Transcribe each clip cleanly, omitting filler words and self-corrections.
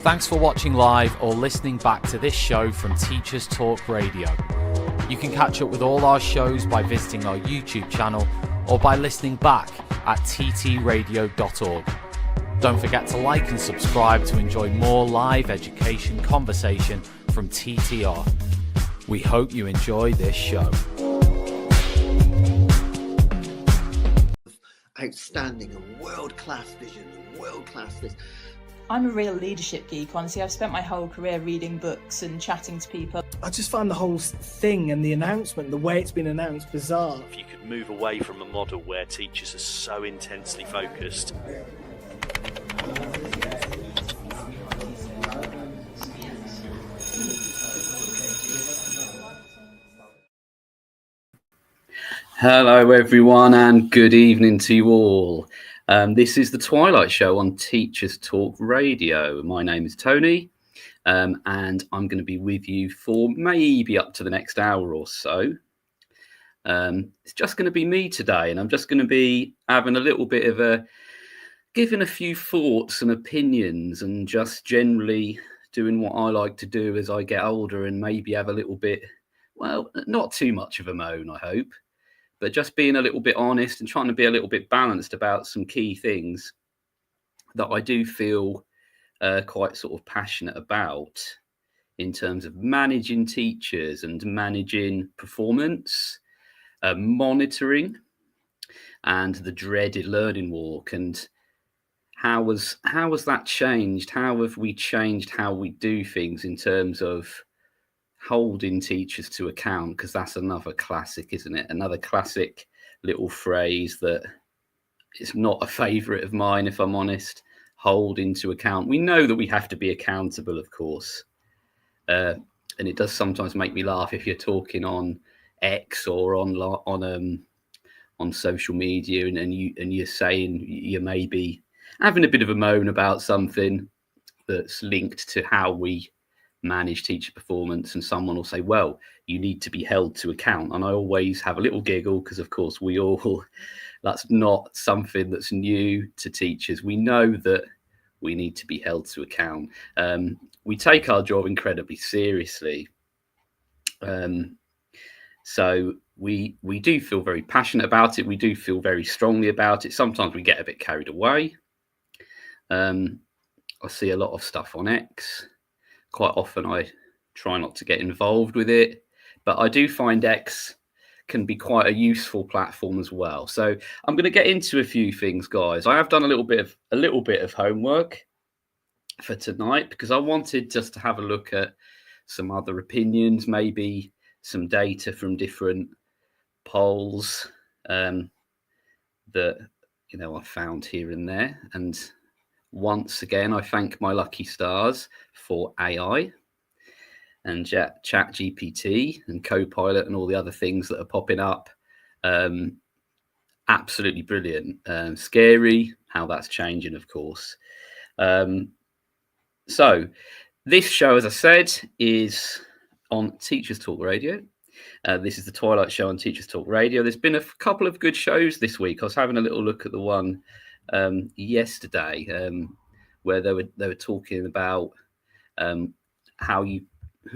Thanks for watching live or listening back to this show from Teachers Talk Radio. You can catch up with all our shows by visiting our YouTube channel or by listening back at ttradio.org. Don't forget to like and subscribe to enjoy more live education conversation from TTR. We hope you enjoy this show. Outstanding and world-class vision and world-class this. I'm a real leadership geek, honestly. I've spent my whole career reading books and chatting to people. I just find the whole thing and the announcement, the way it's been announced, bizarre. If you could move away from a model where teachers are so intensely focused. Hello everyone and good evening to you all. This is the Twilight Show on Teachers Talk Radio. My name is Tony, and I'm going to be with you for maybe up to the next hour or so. It's just going to be me today, and I'm just going to be having a little bit of giving a few thoughts and opinions, and just generally doing what I like to do as I get older, and maybe have a little bit, well, not too much of a moan, I hope. But just being a little bit honest and trying to be a little bit balanced about some key things that I do feel quite sort of passionate about in terms of managing teachers and managing performance, monitoring, and the dreaded learning walk. And how has that changed? How have we changed how we do things in terms of holding teachers to account? Because that's another classic, isn't it? Another classic little phrase that is not a favourite of mine, if I'm honest. Holding to account. We know that we have to be accountable, of course, and it does sometimes make me laugh if you're talking on X or on social media, and you're saying you may be having a bit of a moan about something that's linked to how we manage teacher performance, and someone will say, well, you need to be held to account. And I always have a little giggle because, of course, that's not something that's new to teachers. We know that we need to be held to account. We take our job incredibly seriously. So we do feel very passionate about it. We do feel very strongly about it. Sometimes we get a bit carried away. I see a lot of stuff on X. Quite often I try not to get involved with it, but I do find X can be quite a useful platform as well. So I'm going to get into a few things, guys. I have done a little bit of homework for tonight because I wanted just to have a look at some other opinions, maybe some data from different polls that I found here and there. And once again, I thank my lucky stars for AI and ChatGPT and Copilot and all the other things that are popping up. Absolutely brilliant. Scary how that's changing, of course. So this show, as I said, is on Teachers Talk Radio. This is the Twilight Show on Teachers Talk Radio. There's been a couple of good shows this week. I was having a little look at the one yesterday where they were talking about how you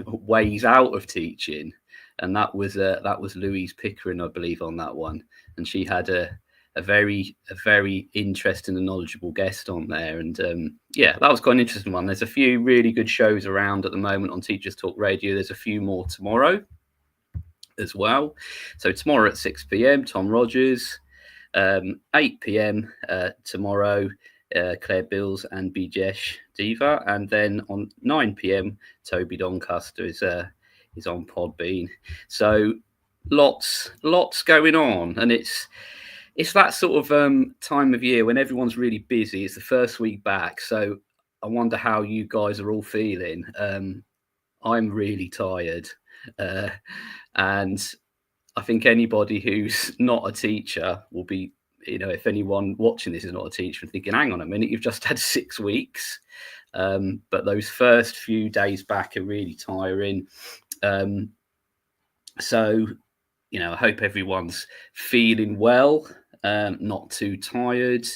ways out of teaching, and that was Louise Pickering, I believe, on that one, and she had a very interesting and knowledgeable guest on there, and that was quite an interesting one. There's a few really good shows around at the moment on Teachers Talk Radio. There's a few more tomorrow as well. So tomorrow at 6 p.m, Tom Rogers. 8 p.m. Tomorrow, Claire Bills and Bijesh Diva, and then on 9 p.m. Toby Doncaster is on Podbean. So lots going on, and it's that sort of time of year when everyone's really busy. It's the first week back, so I wonder how you guys are all feeling. I'm really tired, and I think anybody who's not a teacher will be, if anyone watching this is not a teacher and thinking, hang on a minute, you've just had 6 weeks. But those first few days back are really tiring. So, I hope everyone's feeling well, not too tired,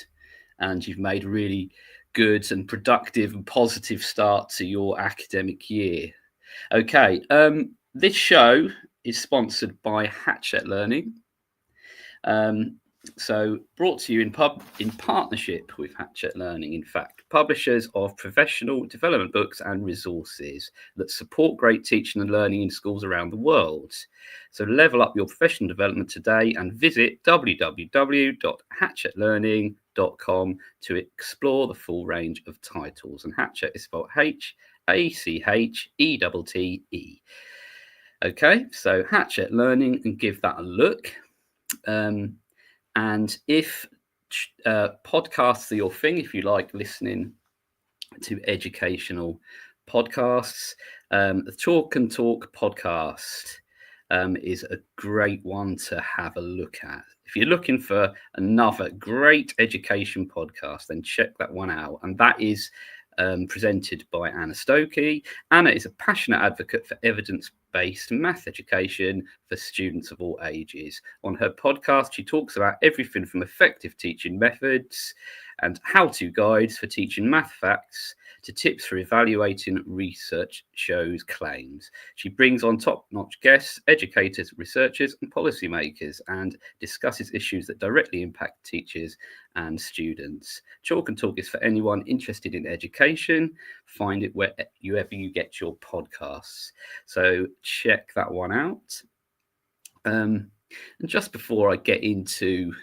and you've made really good and productive and positive start to your academic year. Okay, this show is sponsored by Hatchet Learning. So brought to you in partnership with Hatchet Learning, in fact, publishers of professional development books and resources that support great teaching and learning in schools around the world. So level up your professional development today and visit www.hatchetlearning.com to explore the full range of titles. And Hatchet is spelled H-A-C-H-E-T-T-E. Okay, so Hatchet Learning, and give that a look. And if podcasts are your thing, if you like listening to educational podcasts, the Chalk and Talk podcast is a great one to have a look at. If you're looking for another great education podcast, then check that one out. And that is presented by Anna Stokey. Anna is a passionate advocate for evidence-based math education for students of all ages. On her podcast, she talks about everything from effective teaching methods and how-to guides for teaching math facts to tips for evaluating research shows claims. She brings on top-notch guests, educators, researchers, and policymakers, and discusses issues that directly impact teachers and students. Chalk and Talk is for anyone interested in education. Find it wherever you get your podcasts. So check that one out. And just before I get into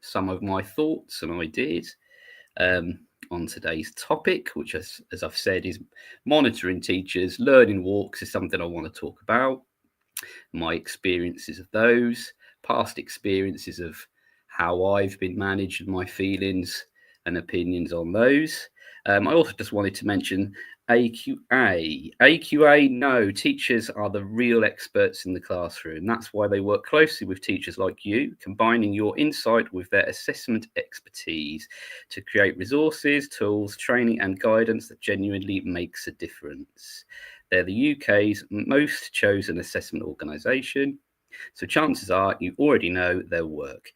some of my thoughts and ideas on today's topic, which, as I've said, is monitoring teachers, learning walks is something I want to talk about. My experiences of those, past experiences of how I've been managed, and my feelings and opinions on those. I also just wanted to mention AQA. AQA, no, teachers are the real experts in the classroom. That's why they work closely with teachers like you, combining your insight with their assessment expertise to create resources, tools, training and guidance that genuinely makes a difference. They're the UK's most chosen assessment organisation, so chances are you already know their work.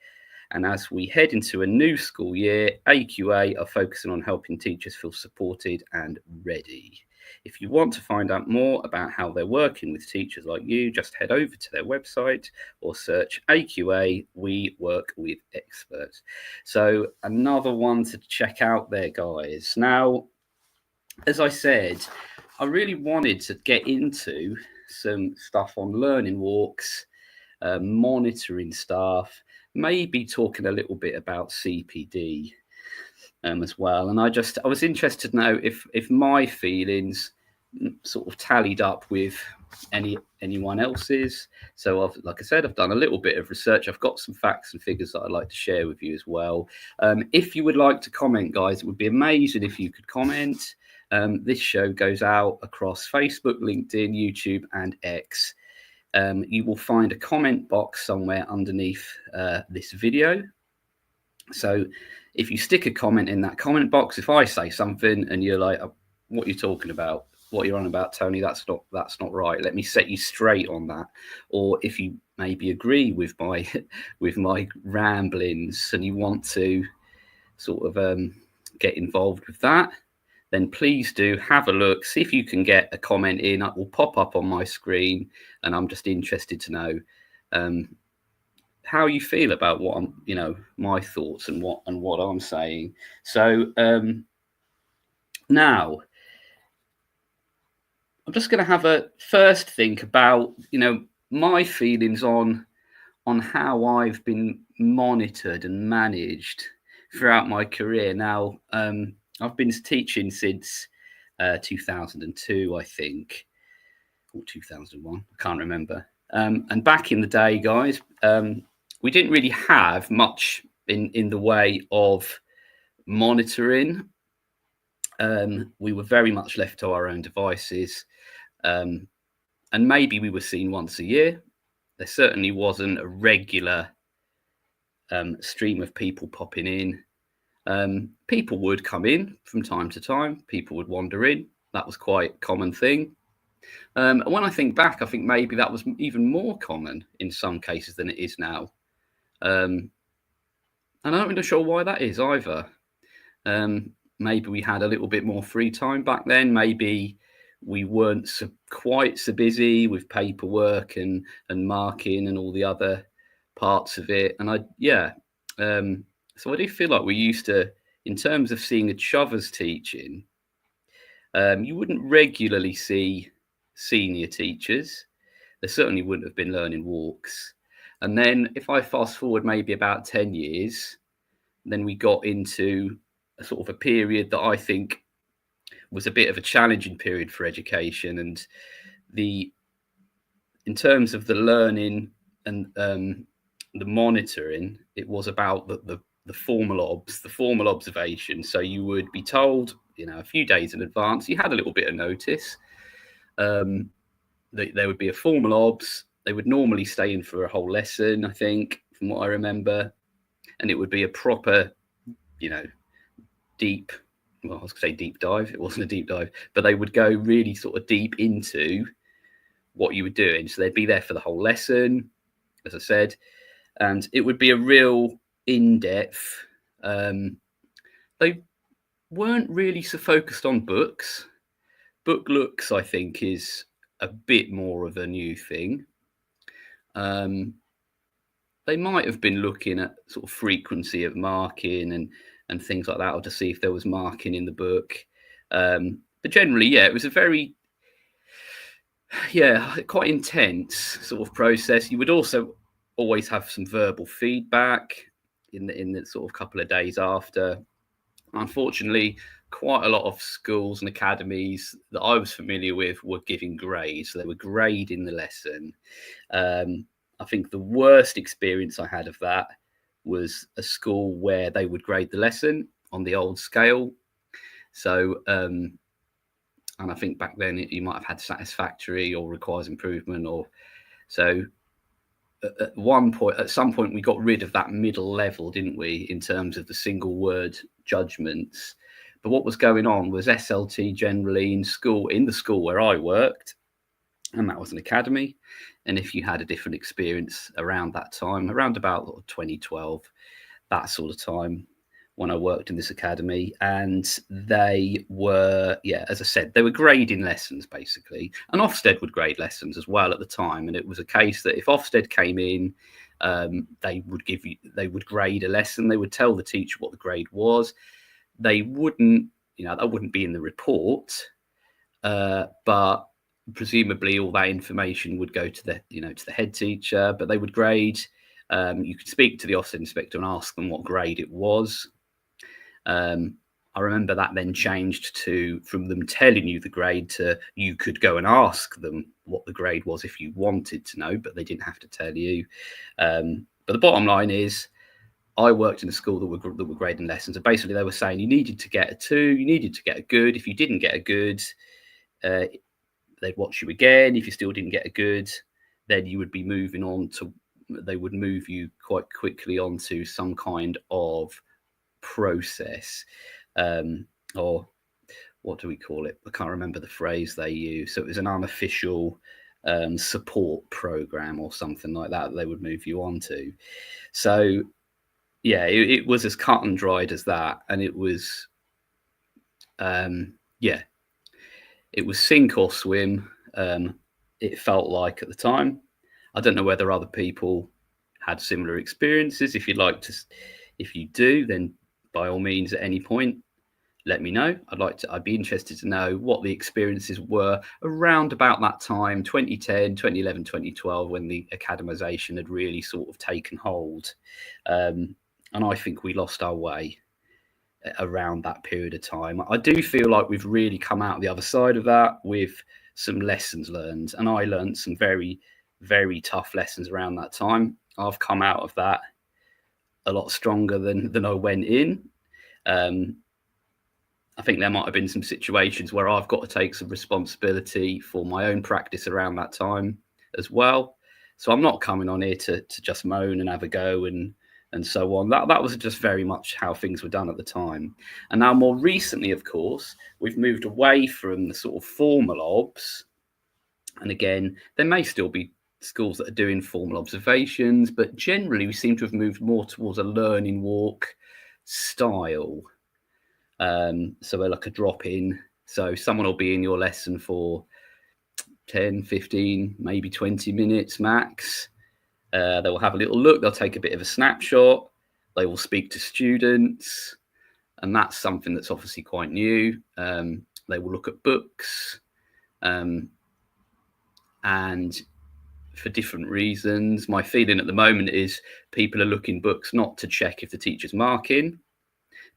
And as we head into a new school year, AQA are focusing on helping teachers feel supported and ready. If you want to find out more about how they're working with teachers like you, just head over to their website or search AQA, We Work With Experts. So another one to check out there, guys. Now, as I said, I really wanted to get into some stuff on learning walks, monitoring staff, maybe talking a little bit about CPD as well. And I was interested to know if my feelings sort of tallied up with anyone else's. So like I said, I've done a little bit of research. I've got some facts and figures that I'd like to share with you as well. If you would like to comment, guys, it would be amazing if you could comment. This show goes out across Facebook, LinkedIn, YouTube, and X. You will find a comment box somewhere underneath this video. So if you stick a comment in that comment box, if I say something and you're like, what are you talking about? What you're on about, Tony, that's not right. Let me set you straight on that. Or if you maybe agree with my ramblings and you want to sort of get involved with that, then please do have a look, see if you can get a comment in. It will pop up on my screen, and I'm just interested to know how you feel about what my thoughts and what I'm saying. So now I'm just going to have a first think about my feelings on how I've been monitored and managed throughout my career. Now, I've been teaching since 2002, I think, or 2001. I can't remember. And back in the day, guys, we didn't really have much in the way of monitoring. We were very much left to our own devices. And maybe we were seen once a year. There certainly wasn't a regular stream of people popping in. People would come in from time to time. People would wander in. That was quite a common thing. And when I think back, I think maybe that was even more common in some cases than it is now. And I'm not really sure why that is either. maybe we had a little bit more free time back then. Maybe we weren't quite so busy with paperwork and marking and all the other parts of it. And so I do feel like we used to, in terms of seeing each other's teaching, you wouldn't regularly see senior teachers. There certainly wouldn't have been learning walks. And then if I fast forward maybe about 10 years, then we got into a sort of a period that I think was a bit of a challenging period for education. And in terms of the learning and the monitoring, it was about the formal observation. So you would be told, a few days in advance, you had a little bit of notice. There would be a formal obs. They would normally stay in for a whole lesson, I think, from what I remember. And it would be a proper, deep, well, I was going to say deep dive. It wasn't a deep dive, but they would go really sort of deep into what you were doing. So they'd be there for the whole lesson, as I said, and it would be a real in-depth. They weren't really so focused on books. Book looks, I think, is a bit more of a new thing. They might have been looking at sort of frequency of marking and things like that, or to see if there was marking in the book. But generally, it was a very, quite intense sort of process. You would also always have some verbal feedback in the sort of couple of days after. Unfortunately, quite a lot of schools and academies that I was familiar with were giving grades. So they were grading the lesson. I think the worst experience I had of that was a school where they would grade the lesson on the old scale. So, and I think back then you might have had satisfactory or requires improvement, or so. At some point, we got rid of that middle level, didn't we, in terms of the single word judgments? But what was going on was SLT generally in the school where I worked, and that was an academy. And if you had a different experience around that time, around about 2012, that sort of time, when I worked in this academy, and they were, as I said, they were grading lessons basically, and Ofsted would grade lessons as well at the time. And it was a case that if Ofsted came in, they would grade a lesson. They would tell the teacher what the grade was. They wouldn't, that wouldn't be in the report, but presumably all that information would go to the head teacher. But they would grade. You could speak to the Ofsted inspector and ask them what grade it was. I remember that then changed from them telling you the grade to you could go and ask them what the grade was if you wanted to know, but they didn't have to tell you. But the bottom line is, I worked in a school that were grading lessons, and basically they were saying you needed to get a 2, you needed to get a good. If you didn't get a good, they'd watch you again. If you still didn't get a good, then you would be moving on to. They would move you quite quickly onto some kind of process, or what do we call it? I can't remember the phrase they use. So it was an unofficial support program or something like that they would move you on to. So it was as cut and dried as that, and it was it was sink or swim. It felt like at the time. I don't know whether other people had similar experiences. If you do, then by all means, at any point, let me know. I'd be interested to know what the experiences were around about that time, 2010, 2011, 2012, when the academisation had really sort of taken hold. And I think we lost our way around that period of time. I do feel like we've really come out the other side of that with some lessons learned. And I learned some very, very tough lessons around that time. I've come out of that a lot stronger than I went in. I think there might have been some situations where I've got to take some responsibility for my own practice around that time as well. So I'm not coming on here to just moan and have a go and so on. That was just very much how things were done at the time. And now more recently, of course, we've moved away from the sort of formal obs. And again, there may still be schools that are doing formal observations, but generally we seem to have moved more towards a learning walk style. So we're like a drop in. So someone will be in your lesson for 10, 15, maybe 20 minutes max. They will have a little look. They'll take a bit of a snapshot. They will speak to students. And that's something that's obviously quite new. They will look at books. And for different reasons, my feeling at the moment is people are looking books not to check if the teacher's marking,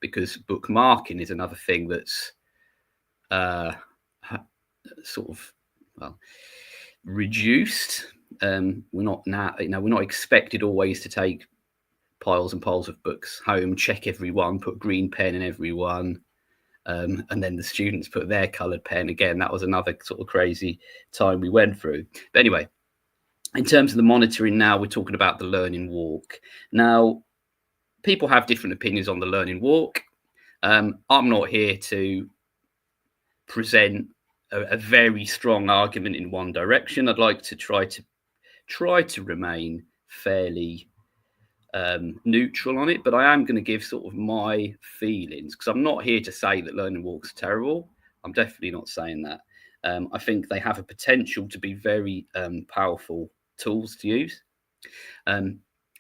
because book marking is another thing that's sort of, well, reduced. We're not now, we're not expected always to take piles and piles of books home, check every one, put green pen in every one, and then the students put their coloured pen. Again, that was another sort of crazy time we went through. But anyway, in terms of the monitoring now, we're talking about the learning walk. Now, people have different opinions on the learning walk. I'm not here to present a very strong argument in one direction. I'd like to try to remain fairly neutral on it, but I am going to give sort of my feelings, because I'm not here to say that learning walks are terrible. I'm definitely not saying that. I think they have a potential to be very powerful tools to use.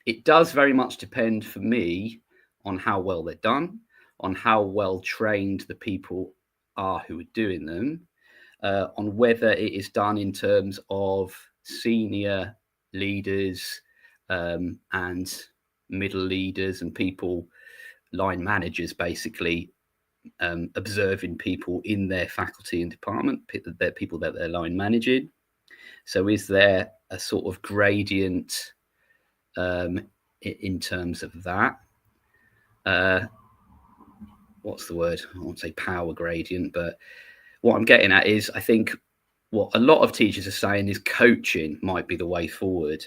It does very much depend for me on how well they're done, on how well trained the people are who are doing them, on whether it is done in terms of senior leaders and middle leaders and people, line managers, basically observing people in their faculty and department, they're people that they're line managing. So is there a sort of gradient in terms of that? What's the word? I won't say power gradient, but what I'm getting at is, I think what a lot of teachers are saying is coaching might be the way forward.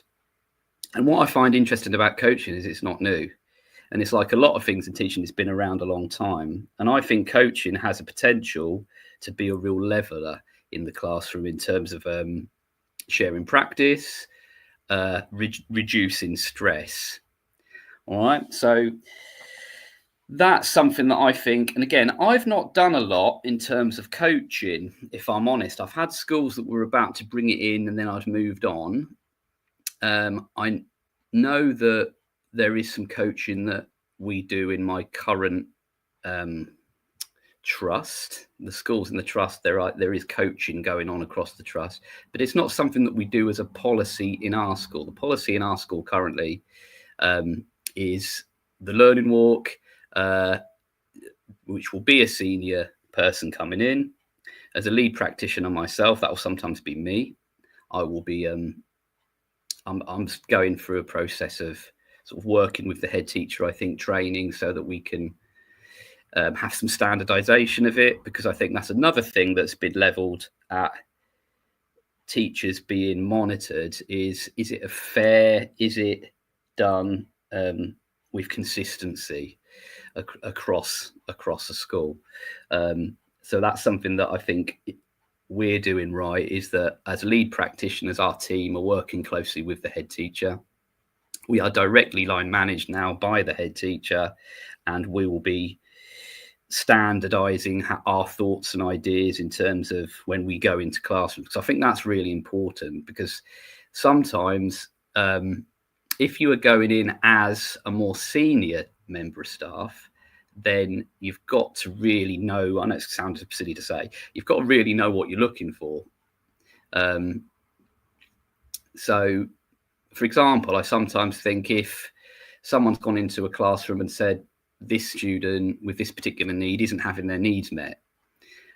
And what I find interesting about coaching is it's not new. And it's like a lot of things in teaching, it's been around a long time. And I think coaching has a potential to be a real leveler in the classroom in terms of sharing practice, reducing stress. All right. So that's something that I think, and again, I've not done a lot in terms of coaching, if I'm honest. I've had schools that were about to bring it in and then I've moved on. I know that there is some coaching that we do in my current trust. The schools in the trust, there is coaching going on across the trust, but it's not something that we do as a policy in our school. The policy in our school currently is the learning walk, which will be a senior person coming in. As a lead practitioner myself, that will sometimes be me. I will be I'm going through a process of sort of working with the head teacher, I think, training so that we can have some standardization of it, because I think that's another thing that's been leveled at teachers being monitored is it is it done with consistency across a school? So that's something that I think we're doing right, is that as lead practitioners, our team are working closely with the head teacher. We are directly line managed now by the head teacher, and we will be standardizing our thoughts and ideas in terms of when we go into classrooms. So I think that's really important, because sometimes if you are going in as a more senior member of staff, then you've got to really know, I know it sounds silly to say, you've got to really know what you're looking for. So, for example, I sometimes think if someone's gone into a classroom and said, this student with this particular need isn't having their needs met,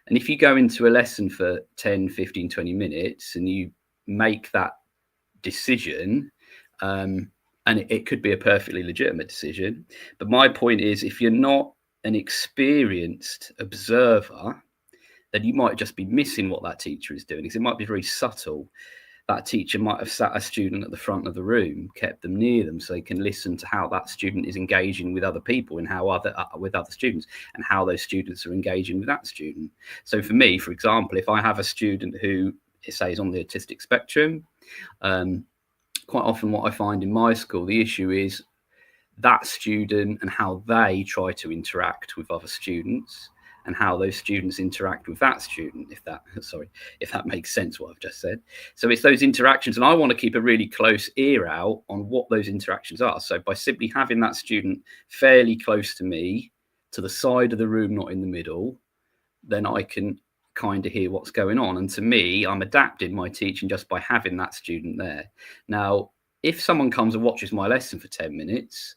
and if you go into a lesson for 10, 15, 20 minutes and you make that decision, and it could be a perfectly legitimate decision. But my point is, if you're not an experienced observer, then you might just be missing what that teacher is doing, because it might be very subtle. That teacher might have sat a student at the front of the room, kept them near them so they can listen to how that student is engaging with other people and how with other students, and how those students are engaging with that student. So for me, for example, if I have a student who, say, is on the autistic spectrum, quite often what I find in my school, the issue is that student and how they try to interact with other students, and how those students interact with that student, if that makes sense what I've just said. So it's those interactions, and I want to keep a really close ear out on what those interactions are. So by simply having that student fairly close to me, to the side of the room, not in the middle, then I can kind of hear what's going on. And to me, I'm adapting my teaching just by having that student there. Now, if someone comes and watches my lesson for 10 minutes,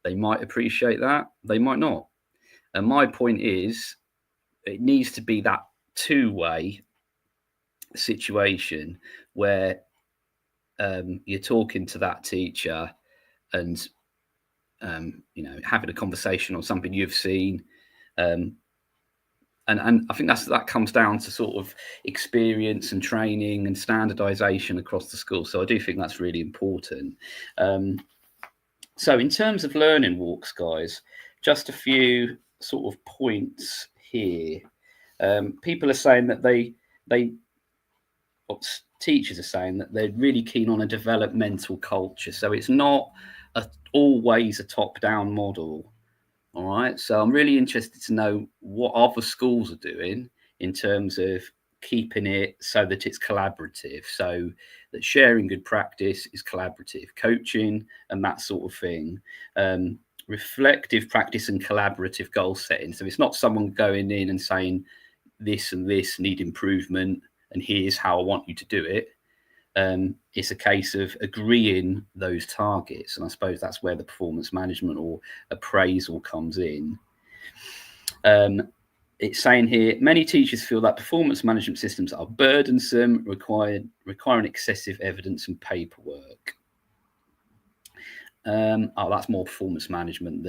they might appreciate that, they might not. And my point is, it needs to be that two-way situation where you're talking to that teacher and having a conversation on something you've seen, and I think that comes down to sort of experience and training and standardization across the school. So I do think that's really important. So in terms of learning walks, guys, just a few sort of points here. People are saying that teachers are saying that they're really keen on a developmental culture. So it's not always a top-down model. All right. So I'm really interested to know what other schools are doing in terms of keeping it so that it's collaborative, so that sharing good practice is collaborative, coaching and that sort of thing. Reflective practice and collaborative goal setting. So it's not someone going in and saying this and this need improvement and here's how I want you to do it. It's a case of agreeing those targets. And I suppose that's where the performance management or appraisal comes in. It's saying here, many teachers feel that performance management systems are burdensome, requiring excessive evidence and paperwork. That's more performance management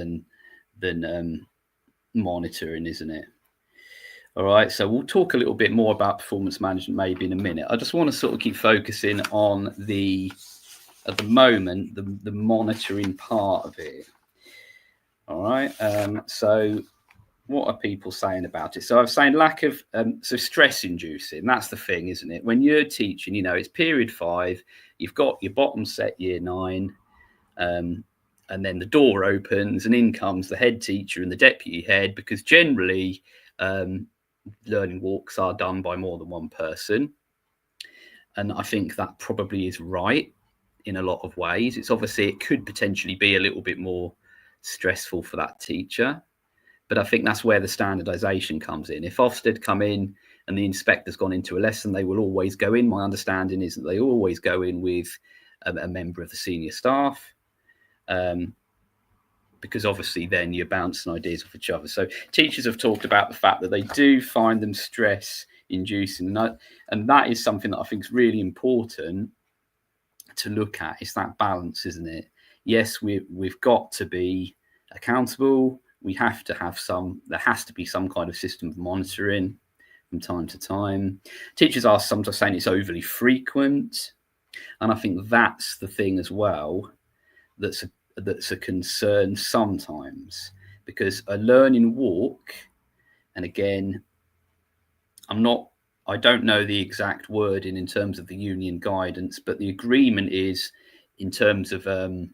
than monitoring, isn't it? All right, so we'll talk a little bit more about performance management maybe in a minute. I just want to sort of keep focusing on at the moment, the monitoring part of it. All right, so what are people saying about it? So I was saying lack of, so stress inducing, that's the thing, isn't it? When you're teaching, it's period 5, you've got your bottom set year 9, and then the door opens and in comes the head teacher and the deputy head, because generally learning walks are done by more than one person. And I think that probably is right in a lot of ways. It's obviously, it could potentially be a little bit more stressful for that teacher. But I think that's where the standardization comes in. If Ofsted come in and the inspector's gone into a lesson, they will always go in. My understanding is that they always go in with a member of the senior staff, because obviously then you're bouncing ideas off each other. So teachers have talked about the fact that they do find them stress inducing. And that is something that I think is really important to look at. It's that balance, isn't it? Yes, we've got to be accountable. We have to have there has to be some kind of system of monitoring from time to time. Teachers are sometimes saying it's overly frequent. And I think that's the thing as well that's a concern sometimes, because a learning walk, and again, I don't know the exact wording in terms of the union guidance, but the agreement is in terms of a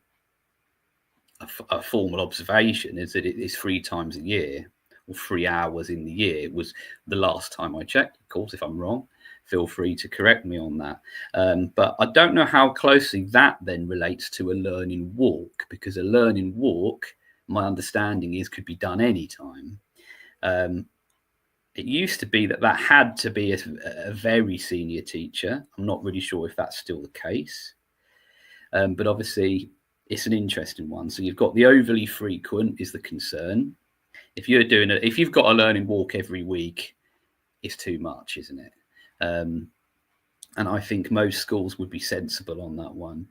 formal observation is that it is 3 times a year, or 3 hours in the year. It was the last time I checked. Of course, if I'm wrong, feel free to correct me on that. But I don't know how closely that then relates to a learning walk, because a learning walk, my understanding is, could be done anytime. It used to be that had to be a very senior teacher. I'm not really sure if that's still the case. But obviously, it's an interesting one. So you've got the overly frequent is the concern. If you've got a learning walk every week, it's too much, isn't it? And I think most schools would be sensible on that one.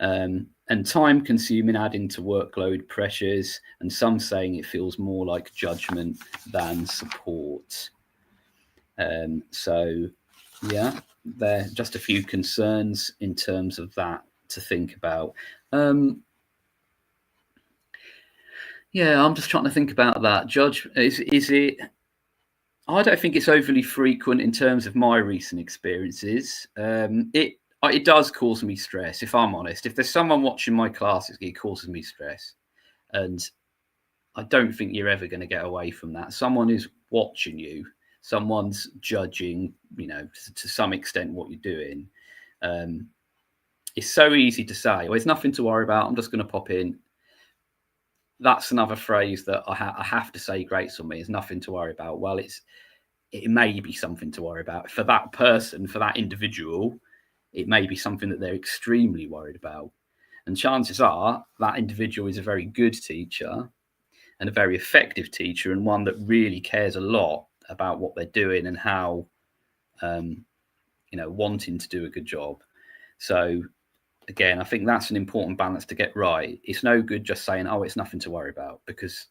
And time consuming, adding to workload pressures, and some saying it feels more like judgment than support. So yeah, there are just a few concerns in terms of that to think about. Yeah, I'm just trying to think about that. Is it? I don't think it's overly frequent in terms of my recent experiences. It does cause me stress, if I'm honest. If there's someone watching my classes, it causes me stress. And I don't think you're ever going to get away from that. Someone is watching you. Someone's judging, to some extent what you're doing. It's so easy to say, well, there's nothing to worry about. I'm just going to pop in. That's another phrase that I have to say grates on me. There's nothing to worry about. Well, it may be something to worry about. For that person, for that individual, it may be something that they're extremely worried about. And chances are that individual is a very good teacher and a very effective teacher, and one that really cares a lot about what they're doing and how, wanting to do a good job. So again, I think that's an important balance to get right. It's no good just saying, oh, it's nothing to worry about, because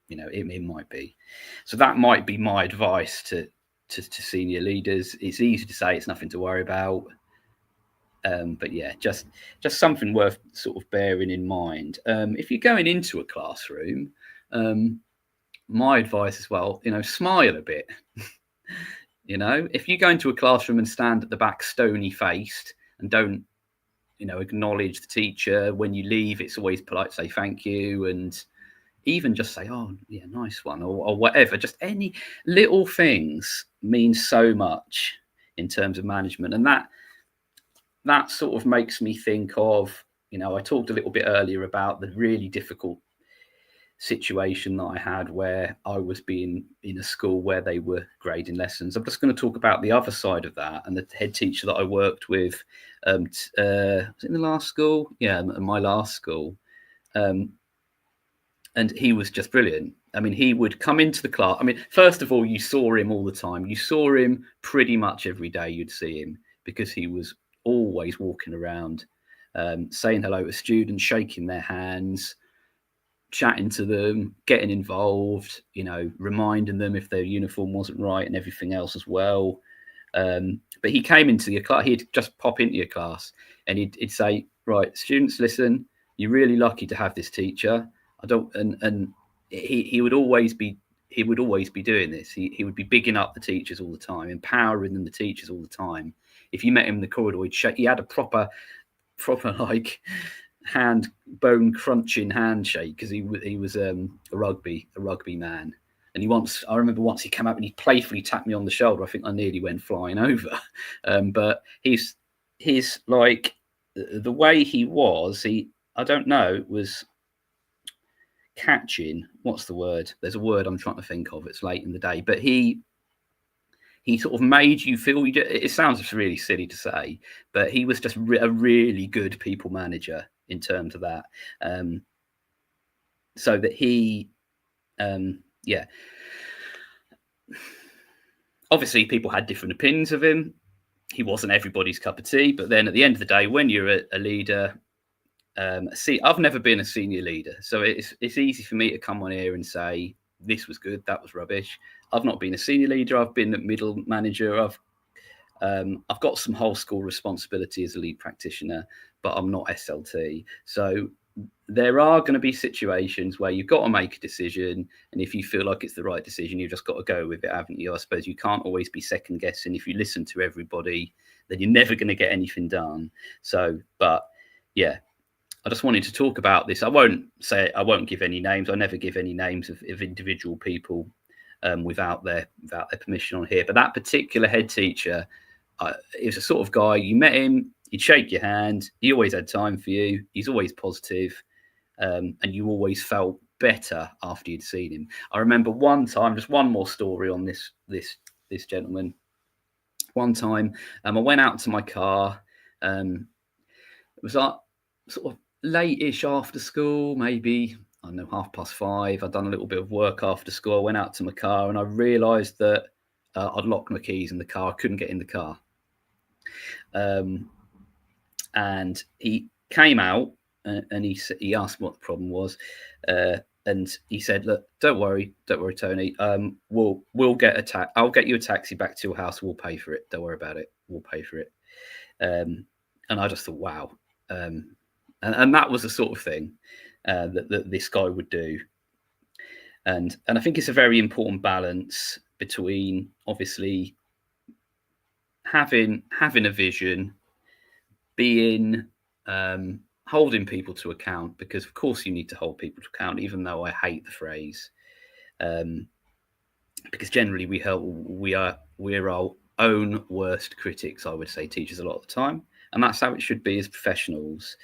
it might be. So that might be my advice to senior leaders. It's easy to say it's nothing to worry about, but yeah, just something worth sort of bearing in mind. If you're going into a classroom, my advice as well, smile a bit. If you go into a classroom and stand at the back stony faced and don't acknowledge the teacher when you leave, it's always polite to say thank you, and even just say, oh yeah, nice one, or whatever. Just any little things mean so much in terms of management. And that sort of makes me think of, I talked a little bit earlier about the really difficult situation that I had where I was being in a school where they were grading lessons. I'm just going to talk about the other side of that, and the head teacher that I worked with was in the last school, my last school, and he was just brilliant. I mean, he would come into the class. I mean, first of all, you saw him all the time. You saw him pretty much every day. You'd see him because he was always walking around, saying hello to students, shaking their hands, chatting to them, getting involved, reminding them if their uniform wasn't right and everything else as well. But he came into your class, he'd just pop into your class and he'd say, right, students, listen, you're really lucky to have this teacher. And he would always be doing this. He would be bigging up the teachers all the time, empowering them, the teachers all the time. If you met him in the corridor, he had a proper like hand bone crunching handshake, because he was a rugby man. And I remember once he came up and he playfully tapped me on the shoulder. I think I nearly went flying over. But he's like, the way he was, I don't know, was catching. What's the word? There's a word I'm trying to think of. It's late in the day, but he sort of made you feel. It sounds really silly to say, but he was just a really good people manager in terms of that. So that he, obviously people had different opinions of him. He wasn't everybody's cup of tea, but then at the end of the day, when you're a leader, I've never been a senior leader, so it's easy for me to come on here and say this was good, that was rubbish. I've not been a senior leader. I've been a middle manager. I've got some whole school responsibility as a lead practitioner, but I'm not SLT. So there are going to be situations where you've got to make a decision, and if you feel like it's the right decision, you've just got to go with it, haven't you? I suppose you can't always be second guessing. If you listen to everybody, then you're never going to get anything done. So, but yeah, I just wanted to talk about this. I won't give any names. I never give any names of individual people without their permission on here. But that particular head teacher, he was a sort of guy, you met him, he'd shake your hand, he always had time for you, he's always positive, and you always felt better after you'd seen him. I remember one time, just one more story on this gentleman. One time, I went out to my car. It was like sort of late-ish after school, maybe, I don't know, 5:30. I'd done a little bit of work after school. I went out to my car and I realised that I'd locked my keys in the car. I couldn't get in the car. And he came out and he asked what the problem was. And he said, look, don't worry, Tony. We'll get I'll get you a taxi back to your house. We'll pay for it. Don't worry about it. We'll pay for it. And I just thought, wow. And that was the sort of thing that this guy would do. And I think it's a very important balance between obviously having a vision, being holding people to account, because of course you need to hold people to account, even though I hate the phrase, because generally we're our own worst critics. I would say, teachers, a lot of the time, and that's how it should be as professionals.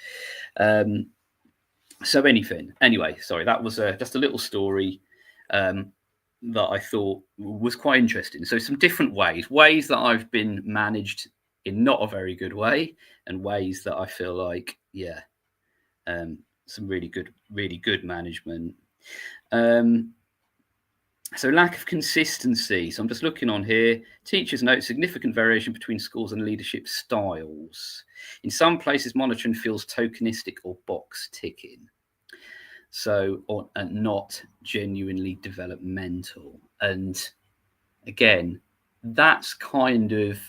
So anyway, sorry, that was just a little story that I thought was quite interesting. So some different ways that I've been managed in not a very good way, and ways that I feel like, some really good management. So lack of consistency. So I'm just looking on here. Teachers note significant variation between schools and leadership styles. In some places, monitoring feels tokenistic or box ticking. So, and not genuinely developmental. And again, that's kind of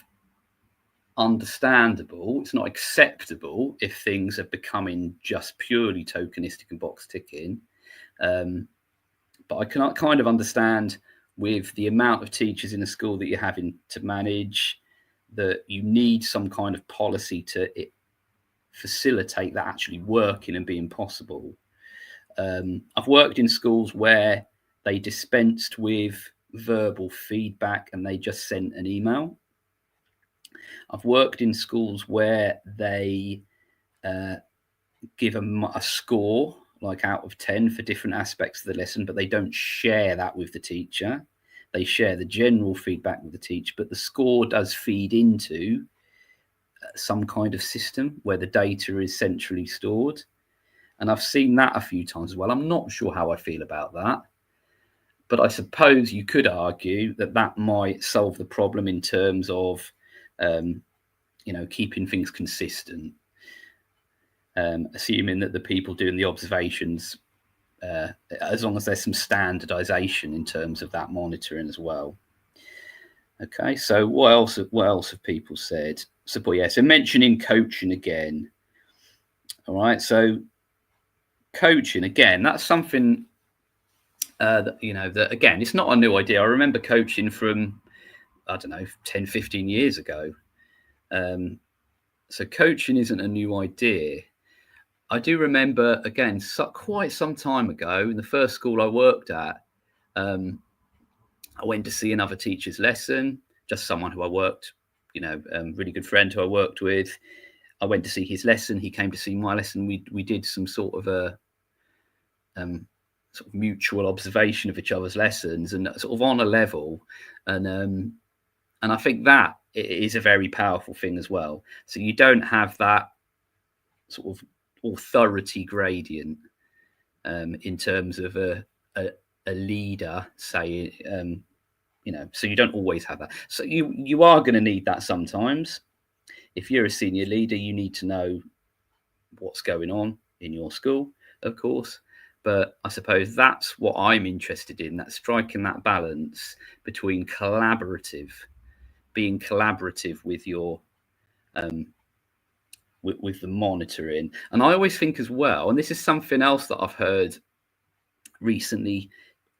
understandable. It's not acceptable if things are becoming just purely tokenistic and box ticking. But I can kind of understand, with the amount of teachers in a school that you're having to manage, that you need some kind of policy to facilitate that actually working and being possible. I've worked in schools where they dispensed with verbal feedback and they just sent an email. I've worked in schools where they give a score, like out of 10, for different aspects of the lesson, but they don't share that with the teacher. They share the general feedback with the teacher, but the score does feed into some kind of system where the data is centrally stored. And I've seen that a few times as well. I'm not sure how I feel about that, but I suppose you could argue that that might solve the problem in terms of, keeping things consistent. Assuming that the people doing the observations, as long as there's some standardization in terms of that monitoring as well. Okay, so what else have people said? So mentioning coaching again. All right, so coaching again, that's something that again, it's not a new idea. I remember coaching from, 10, 15 years ago. So coaching isn't a new idea. I do remember, again, quite some time ago, in the first school I worked at, I went to see another teacher's lesson, just someone who I worked, really good friend who I worked with. I went to see his lesson. He came to see my lesson. We did some sort of a mutual observation of each other's lessons, and sort of on a level. And I think that is a very powerful thing as well. So you don't have that sort of authority gradient in terms of a leader, say, so you don't always have that. So you are going to need that sometimes. If you're a senior leader, you need to know what's going on in your school, of course. But I suppose that's what I'm interested in, that striking that balance between being collaborative with your with the monitoring. And I always think as well, and this is something else that I've heard recently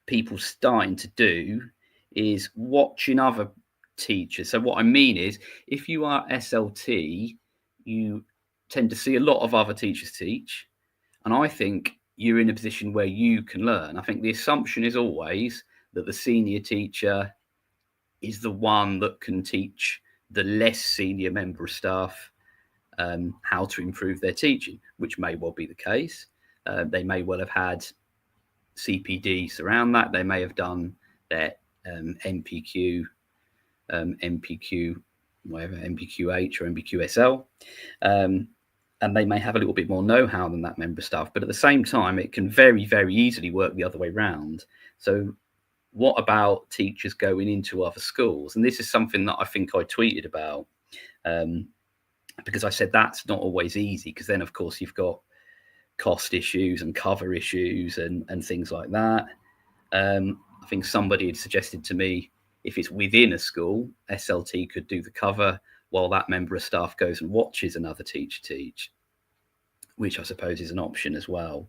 people starting to do, is watching other teachers. So what I mean is, if you are SLT, you tend to see a lot of other teachers teach, and I think you're in a position where you can learn. I think the assumption is always that the senior teacher is the one that can teach the less senior member of staff how to improve their teaching, which may well be the case. They may well have had CPDs around that. They may have done their NPQ, whatever, NPQH or NPQSL. And they may have a little bit more know-how than that member of staff. But at the same time, it can very, very easily work the other way around. So what about teachers going into other schools? And this is something that I think I tweeted about, because I said that's not always easy, because then, of course, you've got cost issues and cover issues and things like that. I think somebody had suggested to me, if it's within a school, SLT could do the cover while that member of staff goes and watches another teacher teach. which I suppose is an option as well.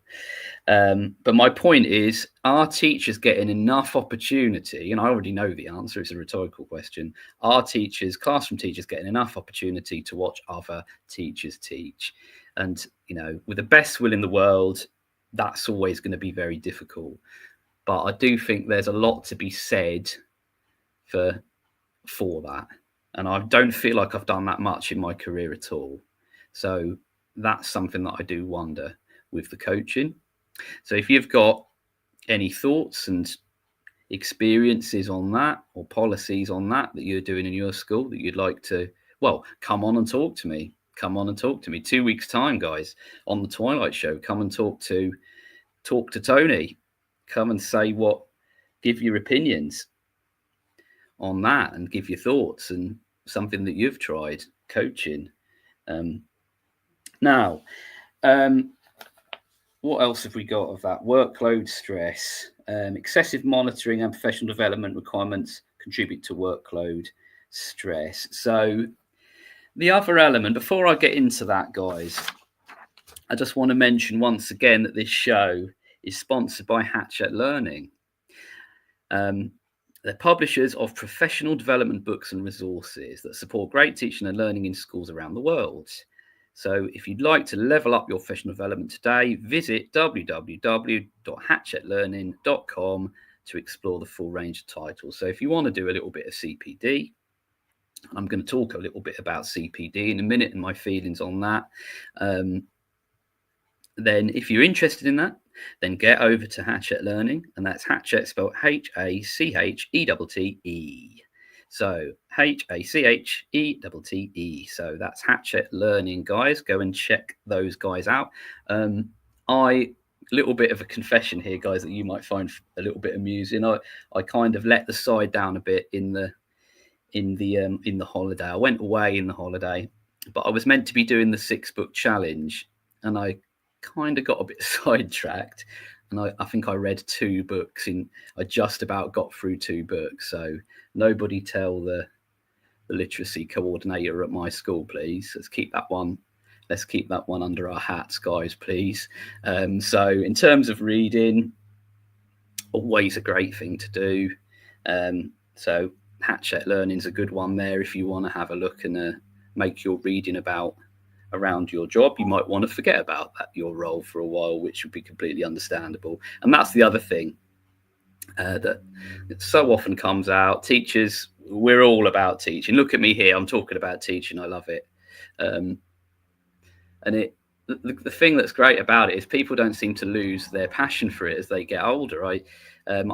But my point is, are teachers getting enough opportunity? And I already know the answer, it's a rhetorical question. Are teachers, classroom teachers, getting enough opportunity to watch other teachers teach? And, you know, with the best will in the world, that's always going to be very difficult. But I do think there's a lot to be said for that. And I don't feel like I've done that much in my career at all. So that's something that I do wonder with the coaching. So if you've got any thoughts and experiences on that, or policies on that you're doing in your school that you'd like to, well, come on and talk to me. Come on and talk to me. 2 weeks' time, guys, on the Twilight Show. Come and talk to Tony. Come and give your opinions on that and give your thoughts and something that you've tried coaching. Now, what else have we got of that? Workload stress, excessive monitoring and professional development requirements contribute to workload stress. So the other element, before I get into that, guys, I just want to mention once again that this show is sponsored by Hatchet Learning. They're publishers of professional development books and resources that support great teaching and learning in schools around the world. So if you'd like to level up your professional development today, visit www.hatchetlearning.com to explore the full range of titles. So if you want to do a little bit of CPD, I'm going to talk a little bit about CPD in a minute and my feelings on that. Then if you're interested in that, then get over to Hatchet Learning, and that's Hatchet spelled H-A-C-H-E-T-T-E. So H-A-C-H-E-T-T-E. So that's Hatchet Learning, guys. Go and check those guys out. Little bit of a confession here, guys, that you might find a little bit amusing. I kind of let the side down a bit in the holiday. I went away in the holiday, but I was meant to be doing the 6-book challenge, and I kind of got a bit sidetracked, and I think I read 2 books I just about got through 2 books. So nobody tell the literacy coordinator at my school, please. Let's keep that one under our hats, guys, please. So in terms of reading, always a great thing to do. So Hatchet Learning is a good one there if you want to have a look and make your reading around your job. You might want to forget about your role for a while, which would be completely understandable. And that's the other thing that so often comes out. Teachers, we're all about teaching. Look at me here. I'm talking about teaching. I love it. And the thing that's great about it is people don't seem to lose their passion for it as they get older. I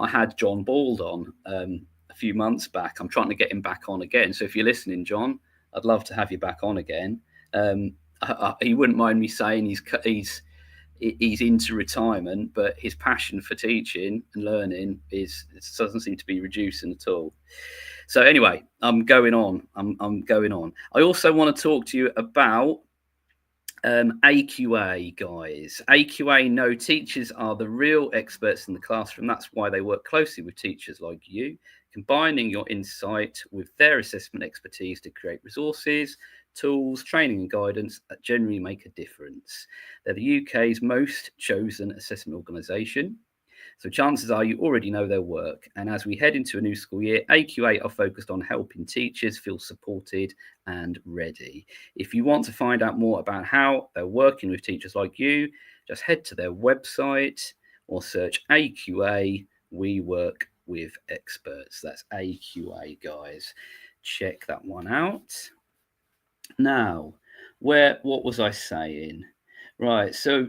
had John Bald on a few months back. I'm trying to get him back on again. So if you're listening, John, I'd love to have you back on again. He wouldn't mind me saying he's into retirement, but his passion for teaching and learning doesn't seem to be reducing at all. So anyway, I'm going on. I also want to talk to you about AQA, guys. AQA know teachers are the real experts in the classroom. That's why they work closely with teachers like you, combining your insight with their assessment expertise to create resources, tools, training and guidance that generally make a difference. They're the UK's most chosen assessment organisation. So chances are you already know their work. And as we head into a new school year, AQA are focused on helping teachers feel supported and ready. If you want to find out more about how they're working with teachers like you, just head to their website or search AQA, We Work with Experts. That's AQA, guys. Check that one out. Now, what was I saying? Right, so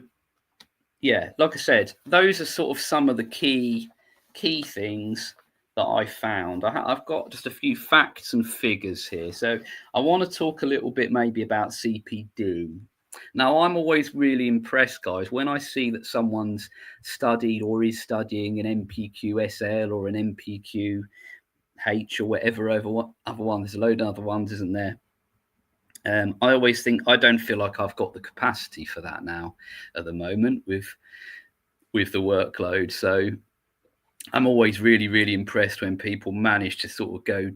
yeah, like I said, those are sort of some of the key things that I found. I've got just a few facts and figures here. So I want to talk a little bit maybe about CPD. Now, I'm always really impressed, guys, when I see that someone's studied or is studying an NPQ SL or an NPQ H or whatever other one. There's a load of other ones, isn't there? I always think I don't feel like I've got the capacity for that now at the moment with the workload. So I'm always really, really impressed when people manage to sort of go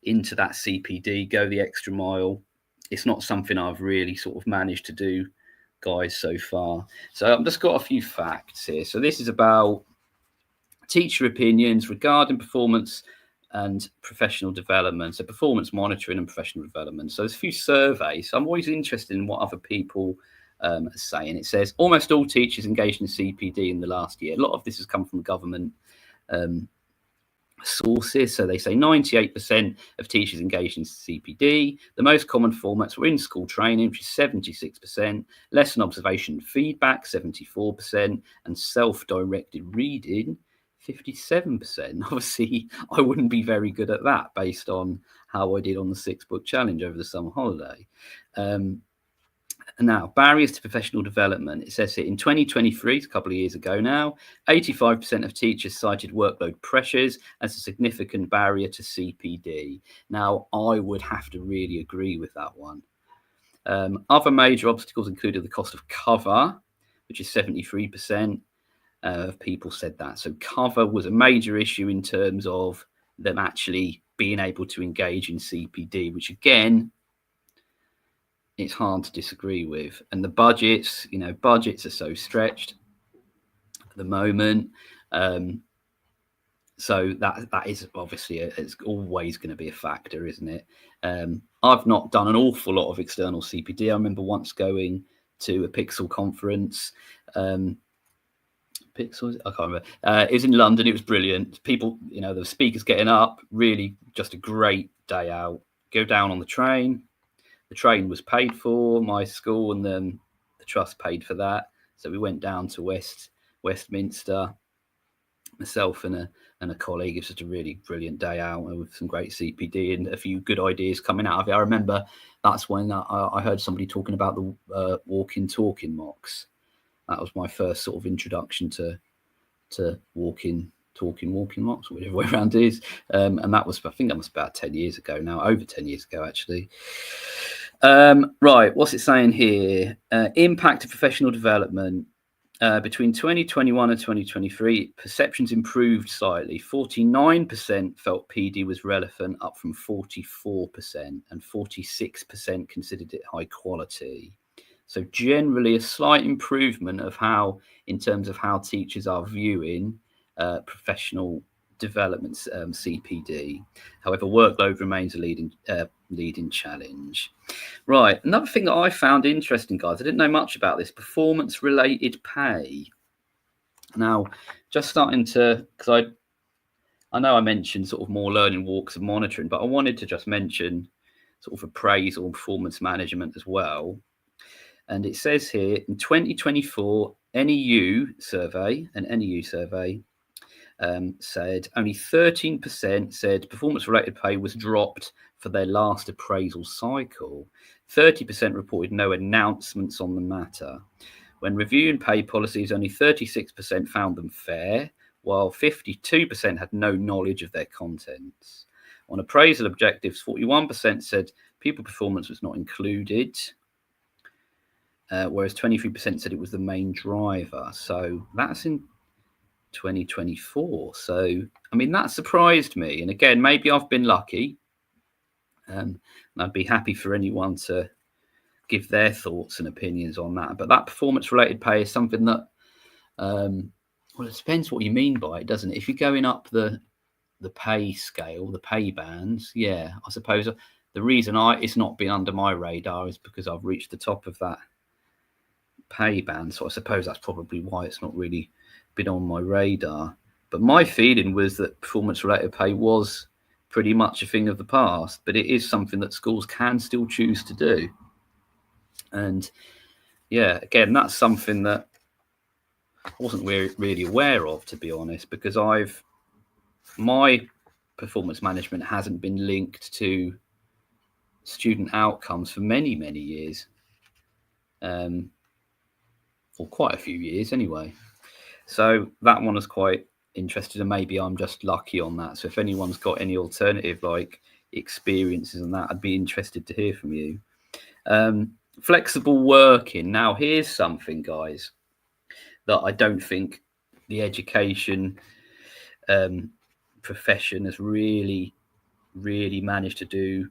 into that CPD, go the extra mile. It's not something I've really sort of managed to do guys, so far. So I've just got a few facts here. So this is about teacher opinions regarding performance and professional development. So performance monitoring and professional development. So there's a few surveys. So I'm always interested in what other people are saying. It says almost all teachers engaged in CPD in the last year. A lot of this has come from government sources. So they say 98% of teachers engaged in CPD. The most common formats were in-school training, which is 76%, lesson observation and feedback, 74%, and self-directed reading, 57%. Obviously, I wouldn't be very good at that based on how I did on the 6-book challenge over the summer holiday. Now, barriers to professional development. It says here in 2023, it's a couple of years ago now, 85% of teachers cited workload pressures as a significant barrier to CPD. Now, I would have to really agree with that one. Other major obstacles included the cost of cover, which is 73% of people said that. So cover was a major issue in terms of them actually being able to engage in CPD, which again, it's hard to disagree with. And the budgets, budgets are so stretched at the moment. So that is obviously, it's always going to be a factor, isn't it? I've not done an awful lot of external CPD. I remember once going to a Pixel conference. Pixel, I can't remember. It was in London. It was brilliant. People, the speakers getting up, really just a great day out. Go down on the train. The train was paid for, my school and the trust paid for that. So we went down to Westminster, myself and a colleague. It was just a really brilliant day out with some great CPD and a few good ideas coming out of it. I remember that's when I heard somebody talking about the walking, talking mocks. That was my first sort of introduction to walking mocks, whatever way around it is. And that was, I think that was about 10 years ago now, over 10 years ago, actually. Right, what's it saying here? Impact of professional development. Between 2021 and 2023, perceptions improved slightly. 49% felt PD was relevant, up from 44%, and 46% considered it high quality. So generally a slight improvement of in terms of how teachers are viewing professional development CPD. However, workload remains a leading challenge. Right, another thing that I found interesting, guys, I didn't know much about this, performance-related pay. Now, just starting to, because I know I mentioned sort of more learning walks and monitoring, but I wanted to just mention sort of appraisal and performance management as well. And it says here, in 2024, NEU survey said only 13% said performance-related pay was dropped for their last appraisal cycle. 30% reported no announcements on the matter. When reviewing pay policies, only 36% found them fair, while 52% had no knowledge of their contents. On appraisal objectives, 41% said people performance was not included, whereas 23% said it was the main driver. So that's in 2024. So, I mean, that surprised me. And again, maybe I've been lucky. And I'd be happy for anyone to give their thoughts and opinions on that. But that performance-related pay is something that, well, it depends what you mean by it, doesn't it? If you're going up the pay scale, the pay bands, yeah, I suppose the reason it's not been under my radar is because I've reached the top of that pay band. So I suppose that's probably why it's not really been on my radar. But my feeling was that performance-related pay was pretty much a thing of the past, but it is something that schools can still choose to do. And yeah, again, that's something that I wasn't really aware of, to be honest, because my performance management hasn't been linked to student outcomes for many, many years, or quite a few years anyway. So that one was quite interested, and maybe I'm just lucky on that. So if anyone's got any alternative like experiences on that, I'd be interested to hear from you. Flexible working. Now here's something, guys, that I don't think the education profession has really managed to do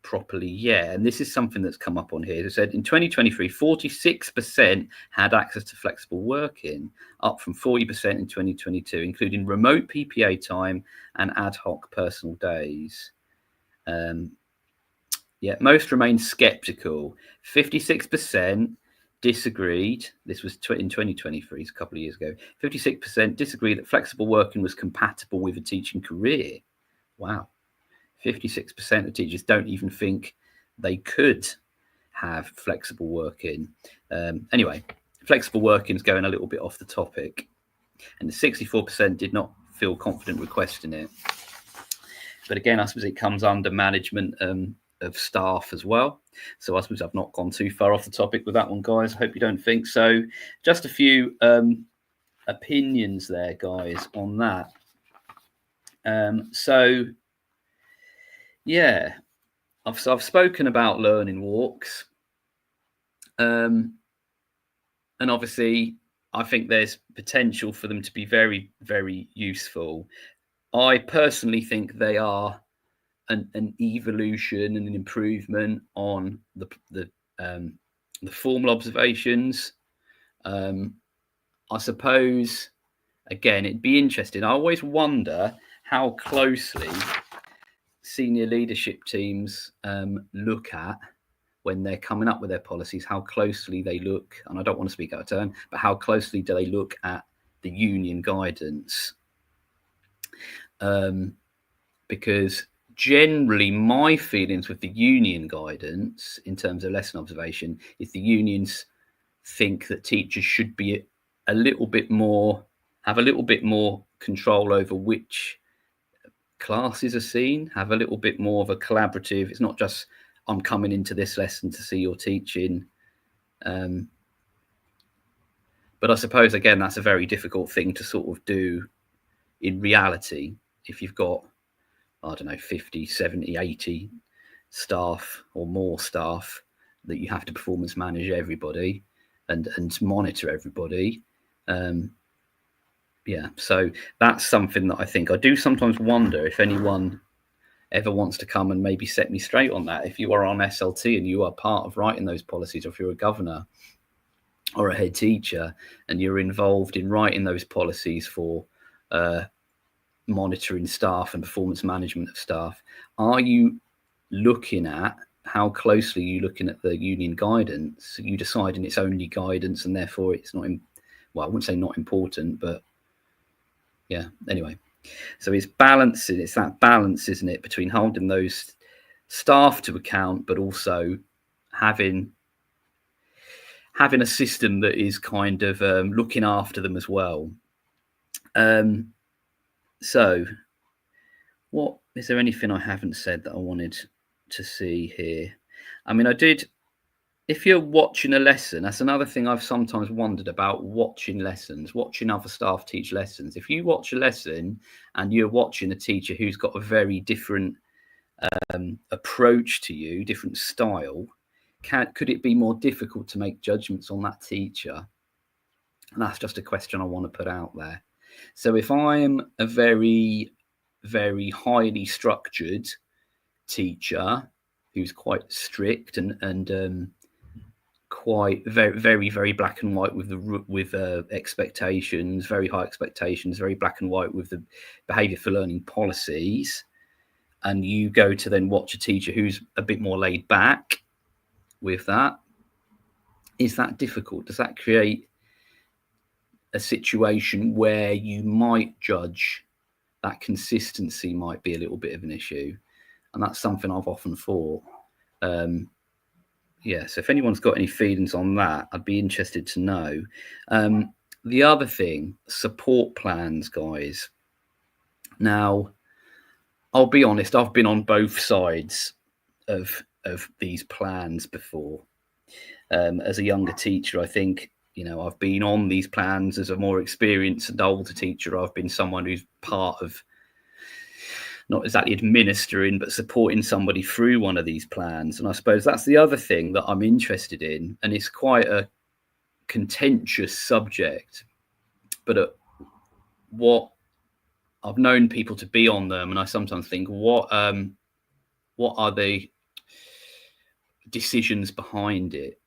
properly yet. And this is something that's come up on here. It said in 2023, 46% had access to flexible working, up from 40% in 2022, including remote PPA time and ad hoc personal days. Most remained skeptical. 56% disagreed. This was in 2023, a couple of years ago. 56% disagreed that flexible working was compatible with a teaching career. Wow. 56% of teachers don't even think they could have flexible working. Anyway, flexible working is going a little bit off the topic. And the 64% did not feel confident requesting it. But again, I suppose it comes under management of staff as well. So I suppose I've not gone too far off the topic with that one, guys. I hope you don't think so. Just a few opinions there, guys, on that. I've spoken about learning walks. And obviously, I think there's potential for them to be very, very useful. I personally think they are an evolution and an improvement on the formal observations. I suppose, again, it'd be interesting. I always wonder how closely senior leadership teams look at, when they're coming up with their policies, how closely they look, and I don't want to speak out of turn, but how closely do they look at the union guidance? Because generally my feelings with the union guidance in terms of lesson observation is the unions think that teachers should be have a little bit more control over which classes are seen, have a little bit more of a collaborative. It's not just I'm coming into this lesson to see your teaching. But I suppose, again, that's a very difficult thing to sort of do in reality. If you've got, I don't know, 50, 70, 80 staff or more staff that you have to performance manage everybody and monitor everybody. So that's something that I think I do sometimes wonder if anyone ever wants to come and maybe set me straight on that. If you are on SLT and you are part of writing those policies, or if you're a governor or a head teacher and you're involved in writing those policies for monitoring staff and performance management of staff, are you looking at how closely you're looking at the union guidance? Are you deciding it's only guidance and therefore it's not, I wouldn't say not important, but yeah, anyway. So it's balancing, it's that balance, isn't it, between holding those staff to account, but also having a system that is kind of looking after them as well. So what is there anything I haven't said that I wanted to see here? I mean, if you're watching a lesson, that's another thing I've sometimes wondered about, watching lessons, watching other staff teach lessons. If you watch a lesson and you're watching a teacher who's got a very different approach to you, different style, could it be more difficult to make judgments on that teacher? And that's just a question I want to put out there. So if I'm a very, very highly structured teacher who's quite strict and quite very, very, very black and white with expectations, very high expectations, very black and white with the behaviour for learning policies, and you go to then watch a teacher who's a bit more laid back with that, is that difficult? Does that create a situation where you might judge that consistency might be a little bit of an issue? And that's something I've often thought. So if anyone's got any feelings on that, I'd be interested to know. The other thing, support plans, guys. Now, I'll be honest, I've been on both sides of these plans before. As a younger teacher, I think, I've been on these plans. As a more experienced and older teacher, I've been someone who's part of, not exactly administering, but supporting somebody through one of these plans. And I suppose that's the other thing that I'm interested in. And it's quite a contentious subject, but what I've known people to be on them. And I sometimes think, what are they? decisions behind it,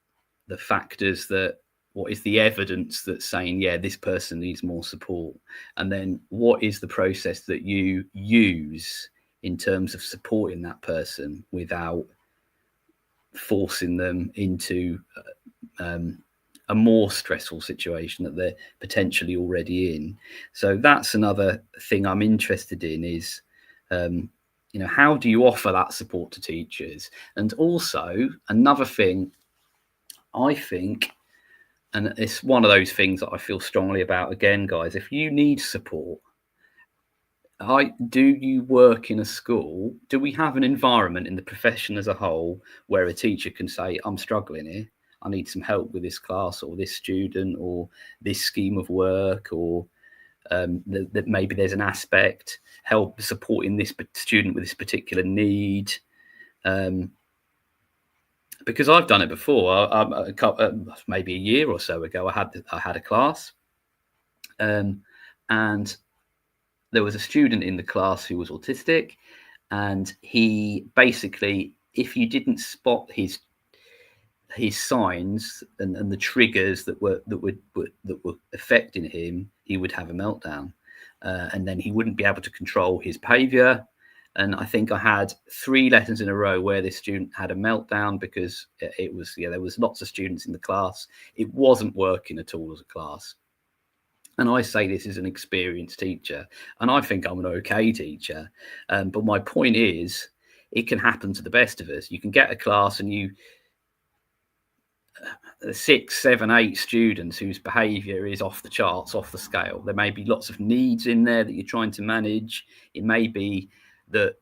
the factors that, what is the evidence that's saying, yeah, this person needs more support? And then what is the process that you use in terms of supporting that person without forcing them into a more stressful situation that they're potentially already in? So that's another thing I'm interested in is, how do you offer that support to teachers? And also another thing, I think, and it's one of those things that I feel strongly about, again, guys, if you need support, do you work in a school? Do we have an environment in the profession as a whole where a teacher can say, I'm struggling here, I need some help with this class or this student or this scheme of work, or that maybe there's an aspect, help supporting this student with this particular need? Because I've done it before. Maybe a year or so ago, I had a class, and there was a student in the class who was autistic, and he basically, if you didn't spot his signs and the triggers that were affecting him, he would have a meltdown, and then he wouldn't be able to control his behaviour. And I think I had 3 lessons in a row where this student had a meltdown because there was lots of students in the class. It wasn't working at all as a class. And I say this as an experienced teacher, and I think I'm an okay teacher. But my point is, it can happen to the best of us. You can get a class and 6, 7, 8 students whose behaviour is off the charts, off the scale. There may be lots of needs in there that you're trying to manage. It may be that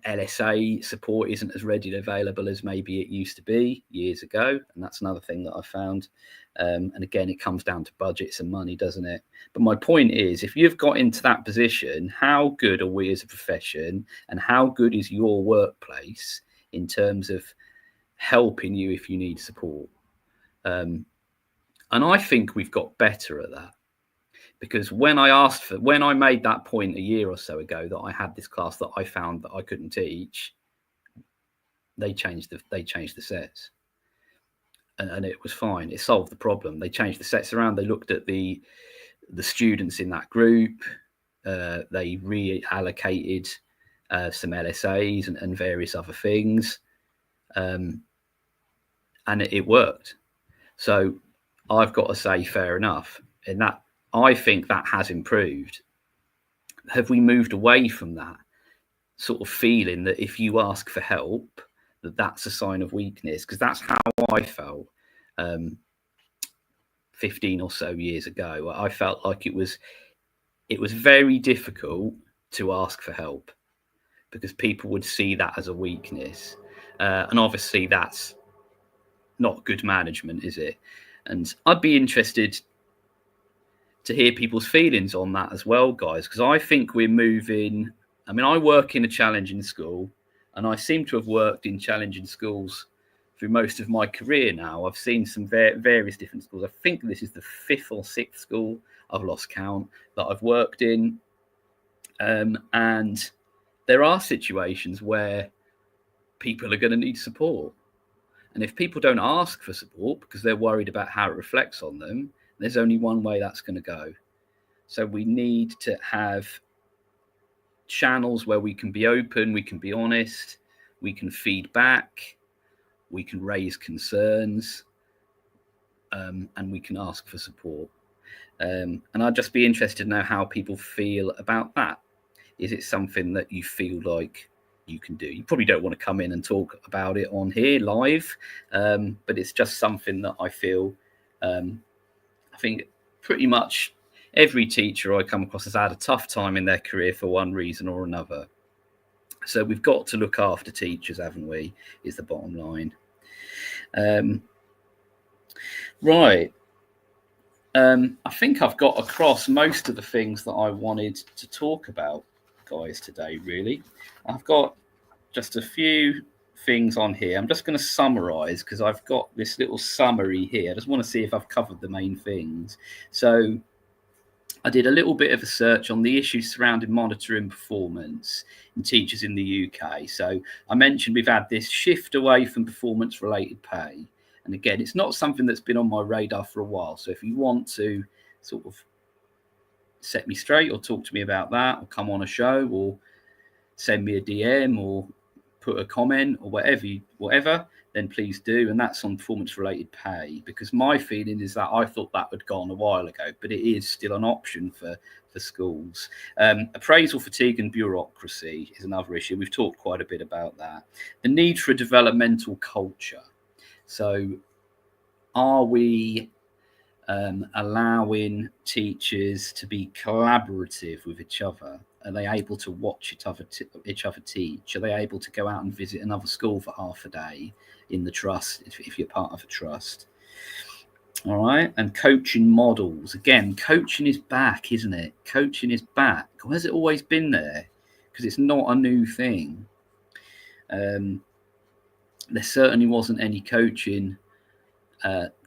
LSA support isn't as readily available as maybe it used to be years ago, and that's another thing that I found. And again, it comes down to budgets and money, doesn't it? But my point is, if you've got into that position, how good are we as a profession, and how good is your workplace in terms of helping you if you need support? And I think we've got better at that. Because when I made that point a year or so ago that I had this class that I found that I couldn't teach, they changed the sets, and it was fine. It solved the problem. They changed the sets around. They looked at the students in that group. They reallocated some LSAs and various other things, and it worked. So I've got to say, fair enough. In that, I think that has improved. Have we moved away from that sort of feeling that if you ask for help, that's a sign of weakness? Because that's how I felt 15 or so years ago. I felt like it was very difficult to ask for help because people would see that as a weakness. And obviously that's not good management, is it? And I'd be interested to hear people's feelings on that as well, guys, because I think we're moving. I mean, I work in a challenging school, and I seem to have worked in challenging schools through most of my career now. I've seen some various different schools. I think this is the 5th or 6th school, I've lost count, that I've worked in. And there are situations where people are going to need support. And if people don't ask for support because they're worried about how it reflects on them, there's only one way that's going to go. So we need to have channels where we can be open, we can be honest, we can feed back, we can raise concerns, and we can ask for support. And I'd just be interested to know how people feel about that. Is it something that you feel like you can do? You probably don't want to come in and talk about it on here live, but it's just something that I feel, I think pretty much every teacher I come across has had a tough time in their career for one reason or another. So we've got to look after teachers, haven't we, is the bottom line. Right. I think I've got across most of the things that I wanted to talk about, guys, today, really. I've got just a few things on here. I'm just going to summarize because I've got this little summary here. I just want to see if I've covered the main things. So I did a little bit of a search on the issues surrounding monitoring performance in teachers in the UK. So I mentioned we've had this shift away from performance-related pay. And again, it's not something that's been on my radar for a while. So if you want to sort of set me straight or talk to me about that, or come on a show, or send me a DM, or put a comment, or whatever, then please do. And that's on performance-related pay, because my feeling is that I thought that had gone a while ago, but it is still an option for schools. Appraisal fatigue and bureaucracy is another issue. We've talked quite a bit about that. The need for a developmental culture. So are we allowing teachers to be collaborative with each other? Are they able to watch each other teach? Are they able to go out and visit another school for half a day in the trust, if you're part of a trust? All right. And coaching models. Again, coaching is back, isn't it? Coaching is back. Or has it always been there? Because it's not a new thing. There certainly wasn't any coaching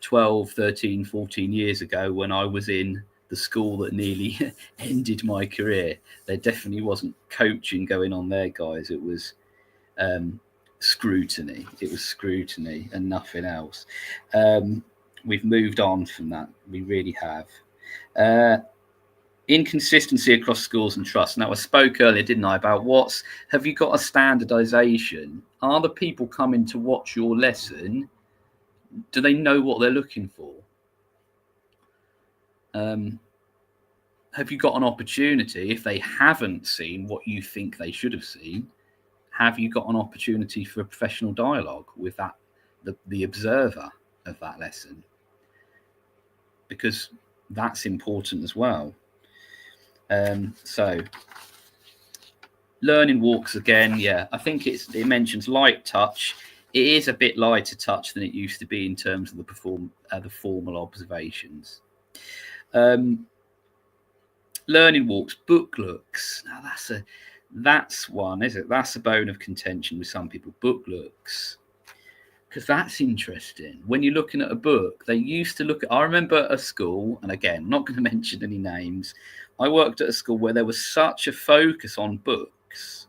12, 13, 14 years ago when I was in the school that nearly ended my career. There definitely wasn't coaching going on there, guys. It was scrutiny. It was scrutiny and nothing else. We've moved on from that. We really have. Inconsistency across schools and trusts. Now, I spoke earlier, didn't I, about have you got a standardization? Are the people coming to watch your lesson, do they know what they're looking for? Have you got an opportunity, if they haven't seen what you think they should have seen, have you got an opportunity for a professional dialogue with the observer of that lesson? Because that's important as well. So learning walks again. Yeah, I think it mentions light touch. It is a bit lighter touch than it used to be in terms of the formal observations. Learning walks, book looks. Now that's one, is it? That's a bone of contention with some people. Book looks, because that's interesting. When you're looking at a book, they used to look at. I remember a school, and again, not going to mention any names. I worked at a school where there was such a focus on books.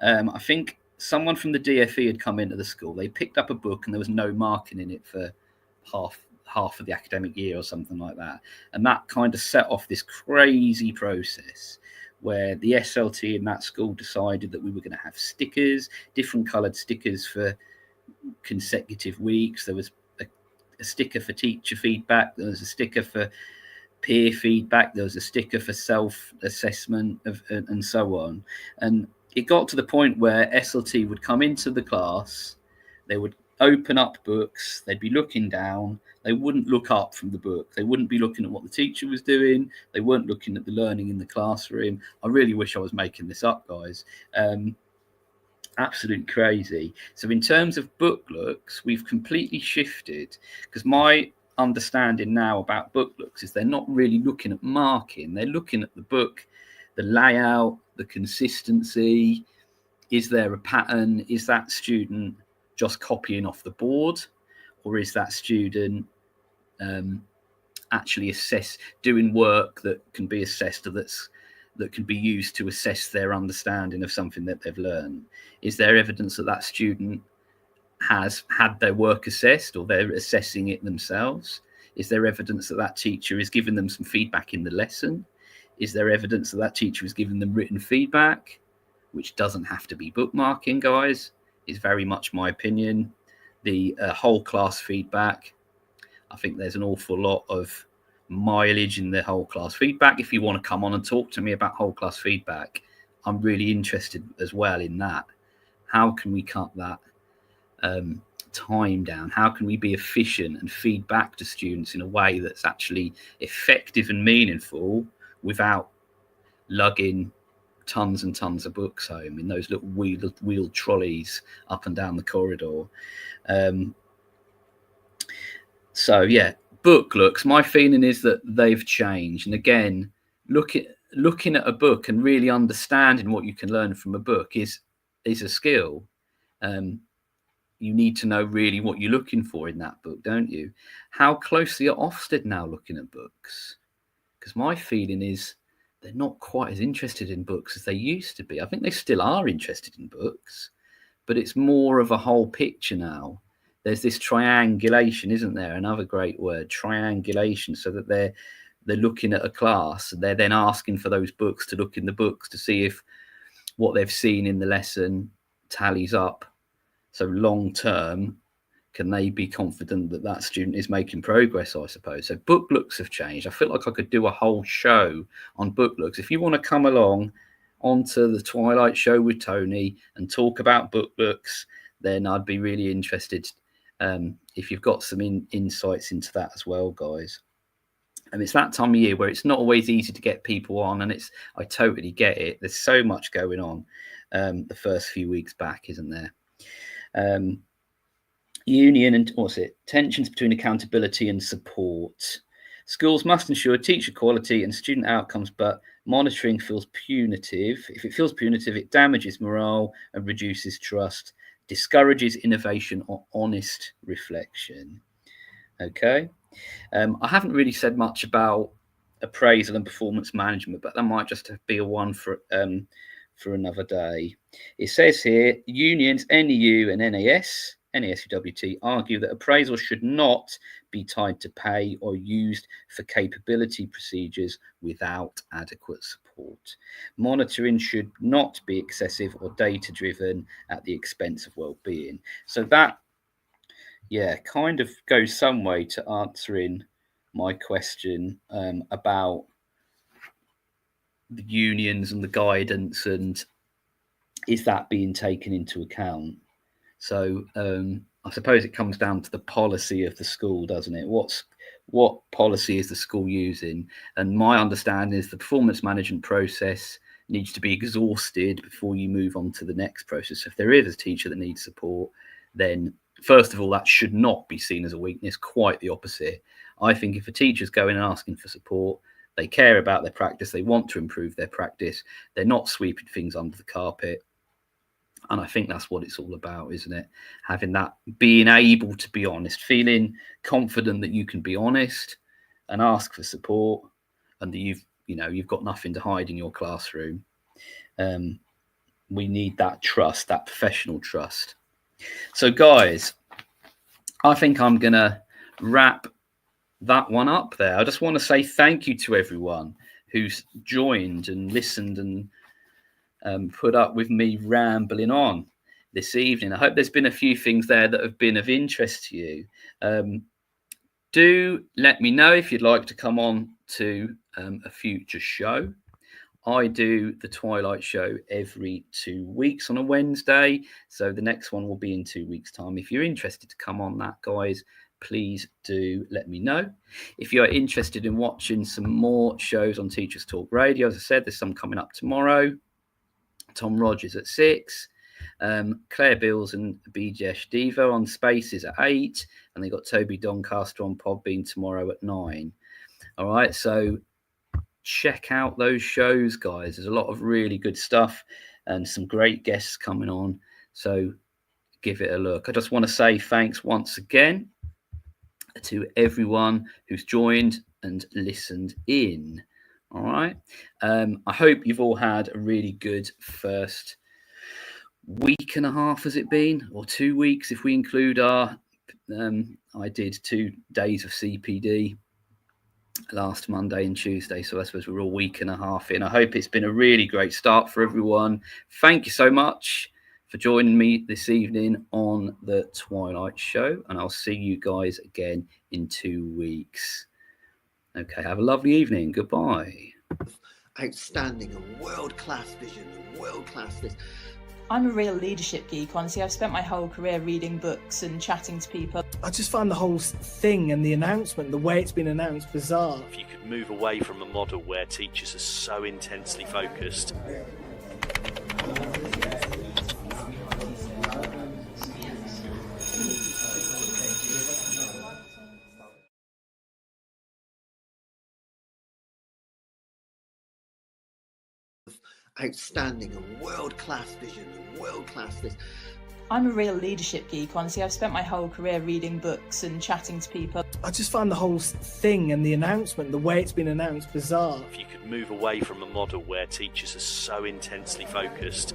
I think someone from the DFE had come into the school. They picked up a book and there was no marking in it for half of the academic year or something like that. And that kind of set off this crazy process where the SLT in that school decided that we were going to have stickers, different coloured stickers for consecutive weeks. There was a sticker for teacher feedback. There was a sticker for peer feedback. There was a sticker for self-assessment and so on. And it got to the point where SLT would come into the class, they would open up books, they'd be looking down, they wouldn't look up from the book, they wouldn't be looking at what the teacher was doing, they weren't looking at the learning in the classroom. I really wish I was making this up, guys. Absolutely crazy. So in terms of book looks, we've completely shifted, because my understanding now about book looks is they're not really looking at marking, they're looking at the book, the layout, the consistency. Is there a pattern? Is that student just copying off the board, or is that student actually doing work that can be assessed, or that can be used to assess their understanding of something that they've learned? Is there evidence that that student has had their work assessed, or they're assessing it themselves? Is there evidence that that teacher is giving them some feedback in the lesson? Is there evidence that that teacher is giving them written feedback, which doesn't have to be bookmarking, guys? Is very much my opinion. The whole class feedback, I think there's an awful lot of mileage in the whole class feedback. If you want to come on and talk to me about whole class feedback, I'm really interested as well in that. How can we cut that time down? How can we be efficient and feed back to students in a way that's actually effective and meaningful without lugging tons and tons of books home in those little wheeled trolleys up and down the corridor? So yeah, book looks, my feeling is that they've changed. And again, looking at a book and really understanding what you can learn from a book is a skill. You need to know really what you're looking for in that book, don't you? How closely are Ofsted now looking at books? because my feeling is they're not quite as interested in books as they used to be. I think they still are interested in books, but it's more of a whole picture now. There's this triangulation, isn't there? Another great word, triangulation, so that they're looking at a class and they're then asking for those books to look in the books to see if what they've seen in the lesson tallies up. So long term, can they be confident that that student is making progress, I suppose? So book looks have changed. I feel like I could do a whole show on book looks. If you want to come along onto the Twilight Show with Tony and talk about book looks, then I'd be really interested if you've got some insights into that as well, guys. And it's that time of year where it's not always easy to get people on, and I totally get it. There's so much going on the first few weeks back, isn't there? Union and tensions between accountability and support. Schools must ensure teacher quality and student outcomes, but monitoring feels punitive. If it feels punitive, it damages morale and reduces trust, discourages innovation or honest reflection. Okay. I haven't really said much about appraisal and performance management, but that might just be a one for another day. It says here, unions, NEU and NASUWT argue that appraisal should not be tied to pay or used for capability procedures without adequate support. Monitoring should not be excessive or data-driven at the expense of well-being. So that, kind of goes some way to answering my question about the unions and the guidance, and is that being taken into account? So I suppose it comes down to the policy of the school, doesn't it? What policy is the school using? And my understanding is the performance management process needs to be exhausted before you move on to the next process. If there is a teacher that needs support, then first of all, that should not be seen as a weakness, quite the opposite. I think if a teacher's going and asking for support, they care about their practice, they want to improve their practice, they're not sweeping things under the carpet. And I think that's what it's all about, isn't it? Having that, being able to be honest, feeling confident that you can be honest and ask for support, and that you've got nothing to hide in your classroom. We need that trust, that professional trust. So guys, I think I'm going to wrap that one up there. I just want to say thank you to everyone who's joined and listened and put up with me rambling on this evening. I hope there's been a few things there that have been of interest to you. Do let me know if you'd like to come on to a future show. I do the Twilight Show every 2 weeks on a Wednesday, so the next one will be in 2 weeks' time. If you're interested to come on that, guys, please do let me know. If you're interested in watching some more shows on Teachers Talk Radio, as I said, there's some coming up tomorrow. Tom Rogers at 6, Claire Bills and BJS Devo on Spaces at 8, and they got Toby Doncaster on Podbean tomorrow at 9. All right, so check out those shows, guys. There's a lot of really good stuff and some great guests coming on, so give it a look. I just want to say thanks once again to everyone who's joined and listened in. All right. I hope you've all had a really good first week and a half, has it been? Or 2 weeks if we include our I did 2 days of CPD last Monday and Tuesday, so I suppose we're a week and a half in. I hope it's been a really great start for everyone. Thank you so much for joining me this evening on the Twilight Show, and I'll see you guys again in 2 weeks. Okay, have a lovely evening. Goodbye. Outstanding and world-class vision and world-class this. I'm a real leadership geek, honestly. I've spent my whole career reading books and chatting to people. I just find the whole thing and the announcement, the way it's been announced, bizarre. If you could move away from a model where teachers are so intensely focused. Outstanding and world-class vision and world-class this. I'm a real leadership geek, honestly. I've spent my whole career reading books and chatting to people. I just find the whole thing and the announcement, the way it's been announced, bizarre. If you could move away from a model where teachers are so intensely focused.